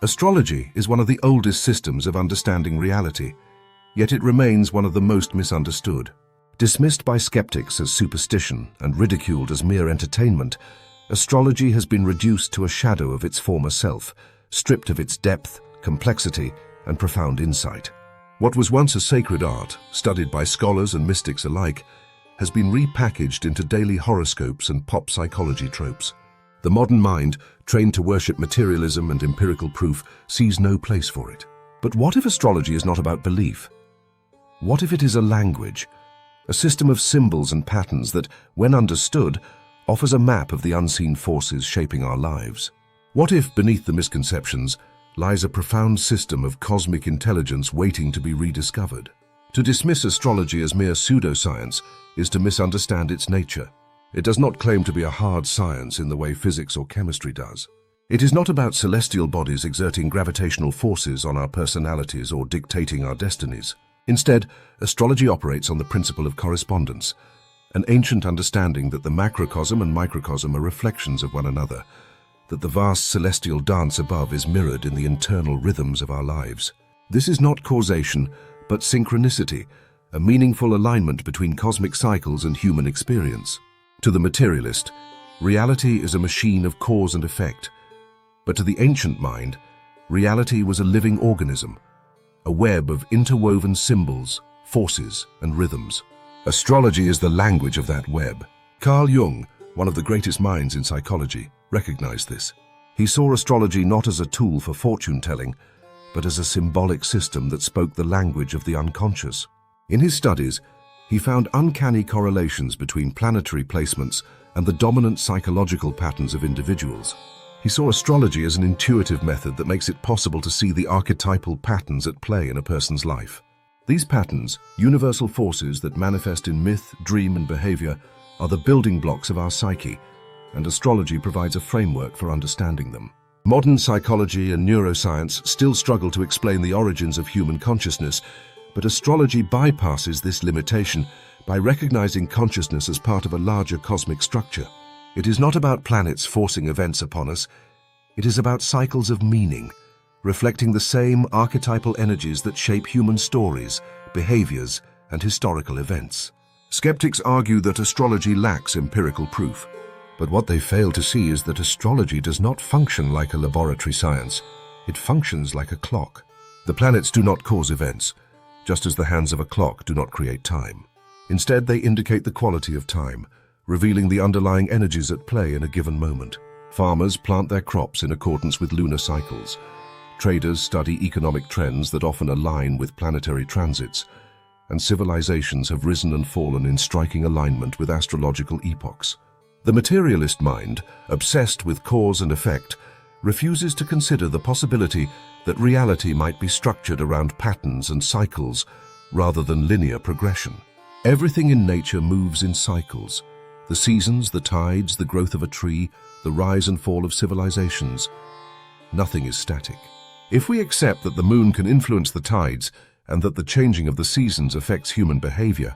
Astrology is one of the oldest systems of understanding reality, yet it remains one of the most misunderstood. Dismissed by skeptics as superstition and ridiculed as mere entertainment, astrology has been reduced to a shadow of its former self, stripped of its depth, complexity, and profound insight. What was once a sacred art, studied by scholars and mystics alike, has been repackaged into daily horoscopes and pop psychology tropes. The modern mind, trained to worship materialism and empirical proof, sees no place for it. But what if astrology is not about belief? What if it is a language, a system of symbols and patterns that, when understood, offers a map of the unseen forces shaping our lives? What if, beneath the misconceptions, lies a profound system of cosmic intelligence waiting to be rediscovered? To dismiss astrology as mere pseudoscience is to misunderstand its nature. It does not claim to be a hard science in the way physics or chemistry does. It is not about celestial bodies exerting gravitational forces on our personalities or dictating our destinies. Instead, astrology operates on the principle of correspondence, an ancient understanding that the macrocosm and microcosm are reflections of one another, that the vast celestial dance above is mirrored in the internal rhythms of our lives. This is not causation, but synchronicity, a meaningful alignment between cosmic cycles and human experience. To the materialist, reality is a machine of cause and effect. But to the ancient mind, reality was a living organism, a web of interwoven symbols, forces, and rhythms. Astrology is the language of that web. Carl Jung, one of the greatest minds in psychology, recognized this. He saw astrology not as a tool for fortune-telling, but as a symbolic system that spoke the language of the unconscious. In his studies, he found uncanny correlations between planetary placements and the dominant psychological patterns of individuals. He saw astrology as an intuitive method that makes it possible to see the archetypal patterns at play in a person's life. These patterns, universal forces that manifest in myth, dream, and behavior, are the building blocks of our psyche, and astrology provides a framework for understanding them. Modern psychology and neuroscience still struggle to explain the origins of human consciousness, but astrology bypasses this limitation by recognizing consciousness as part of a larger cosmic structure. It is not about planets forcing events upon us. It is about cycles of meaning, reflecting the same archetypal energies that shape human stories, behaviors, and historical events. Skeptics argue that astrology lacks empirical proof, but what they fail to see is that astrology does not function like a laboratory science. It functions like a clock. The planets do not cause events, just as the hands of a clock do not create time. Instead, they indicate the quality of time, revealing the underlying energies at play in a given moment. Farmers plant their crops in accordance with lunar cycles. Traders study economic trends that often align with planetary transits, and civilizations have risen and fallen in striking alignment with astrological epochs. The materialist mind, obsessed with cause and effect, refuses to consider the possibility that reality might be structured around patterns and cycles rather than linear progression. Everything in nature moves in cycles. The seasons, the tides, the growth of a tree, the rise and fall of civilizations. Nothing is static. If we accept that the moon can influence the tides and that the changing of the seasons affects human behavior,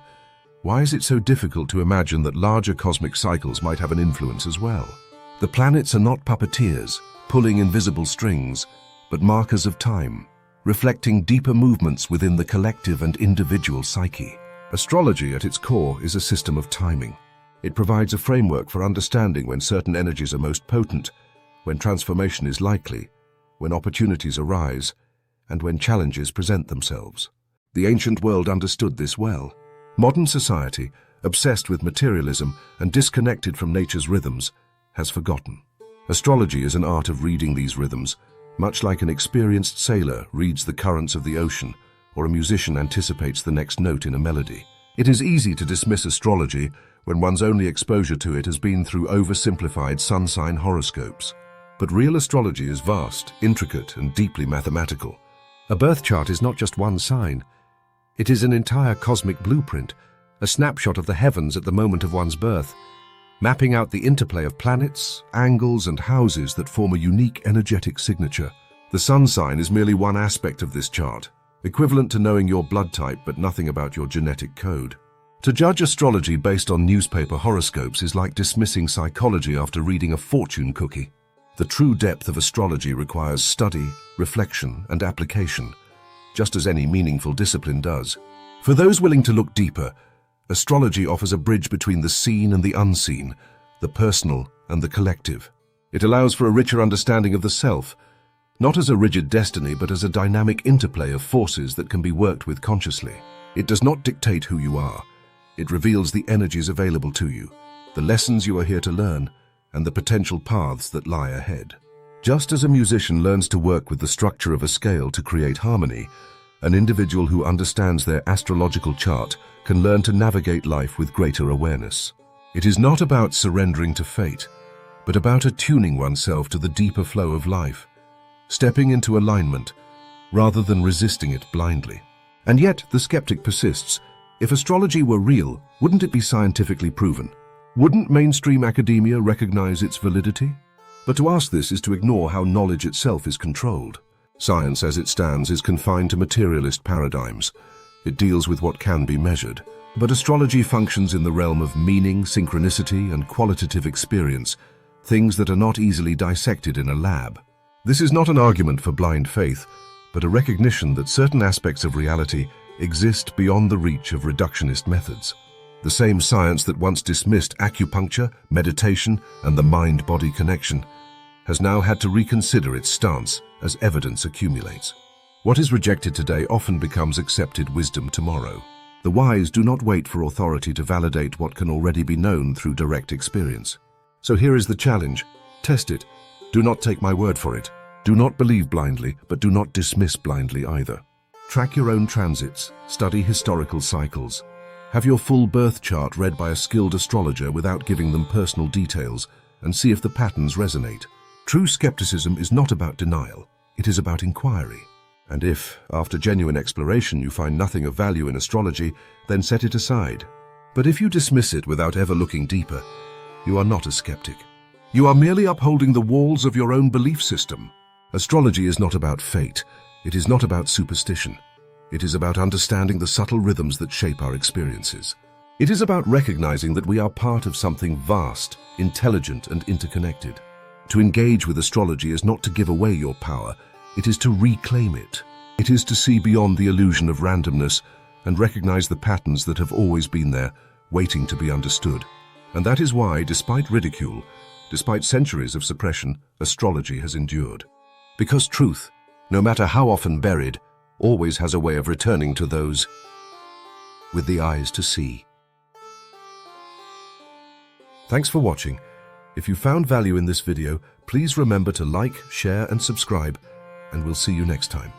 why is it so difficult to imagine that larger cosmic cycles might have an influence as well? The planets are not puppeteers, pulling invisible strings, but markers of time, reflecting deeper movements within the collective and individual psyche. Astrology at its core is a system of timing. It provides a framework for understanding when certain energies are most potent, when transformation is likely, when opportunities arise, and when challenges present themselves. The ancient world understood this well. Modern society, obsessed with materialism and disconnected from nature's rhythms, has forgotten. Astrology is an art of reading these rhythms, much like an experienced sailor reads the currents of the ocean, or a musician anticipates the next note in a melody. It is easy to dismiss astrology when one's only exposure to it has been through oversimplified sun sign horoscopes. But real astrology is vast, intricate, and deeply mathematical. A birth chart is not just one sign. It is an entire cosmic blueprint, a snapshot of the heavens at the moment of one's birth, mapping out the interplay of planets, angles, and houses that form a unique energetic signature. The sun sign is merely one aspect of this chart, equivalent to knowing your blood type but nothing about your genetic code. To judge astrology based on newspaper horoscopes is like dismissing psychology after reading a fortune cookie. The true depth of astrology requires study, reflection, and application, just as any meaningful discipline does. For those willing to look deeper, astrology offers a bridge between the seen and the unseen, the personal and the collective. It allows for a richer understanding of the self, not as a rigid destiny, but as a dynamic interplay of forces that can be worked with consciously. It does not dictate who you are. It reveals the energies available to you, the lessons you are here to learn, and the potential paths that lie ahead. Just as a musician learns to work with the structure of a scale to create harmony, an individual who understands their astrological chart can learn to navigate life with greater awareness. It is not about surrendering to fate, but about attuning oneself to the deeper flow of life, stepping into alignment rather than resisting it blindly. And yet, the skeptic persists. If astrology were real, wouldn't it be scientifically proven? Wouldn't mainstream academia recognize its validity? But to ask this is to ignore how knowledge itself is controlled. Science, as it stands, is confined to materialist paradigms. It deals with what can be measured. But astrology functions in the realm of meaning, synchronicity, and qualitative experience, things that are not easily dissected in a lab. This is not an argument for blind faith, but a recognition that certain aspects of reality exist beyond the reach of reductionist methods. The same science that once dismissed acupuncture, meditation, and the mind-body connection has now had to reconsider its stance as evidence accumulates. What is rejected today often becomes accepted wisdom tomorrow. The wise do not wait for authority to validate what can already be known through direct experience. So here is the challenge. Test it. Do not take my word for it. Do not believe blindly, but do not dismiss blindly either. Track your own transits, study historical cycles. Have your full birth chart read by a skilled astrologer without giving them personal details, and see if the patterns resonate. True skepticism is not about denial, it is about inquiry. And if, after genuine exploration, you find nothing of value in astrology, then set it aside. But if you dismiss it without ever looking deeper, you are not a skeptic. You are merely upholding the walls of your own belief system. Astrology is not about fate. It is not about superstition. It is about understanding the subtle rhythms that shape our experiences. It is about recognizing that we are part of something vast, intelligent, and interconnected. To engage with astrology is not to give away your power. It is to reclaim it. It is to see beyond the illusion of randomness and recognize the patterns that have always been there, waiting to be understood. And that is why, despite ridicule, despite centuries of suppression, astrology has endured. Because truth, no matter how often buried, always has a way of returning to those with the eyes to see. Thanks for watching. If you found value in this video, please remember to like, share, and subscribe, and we'll see you next time.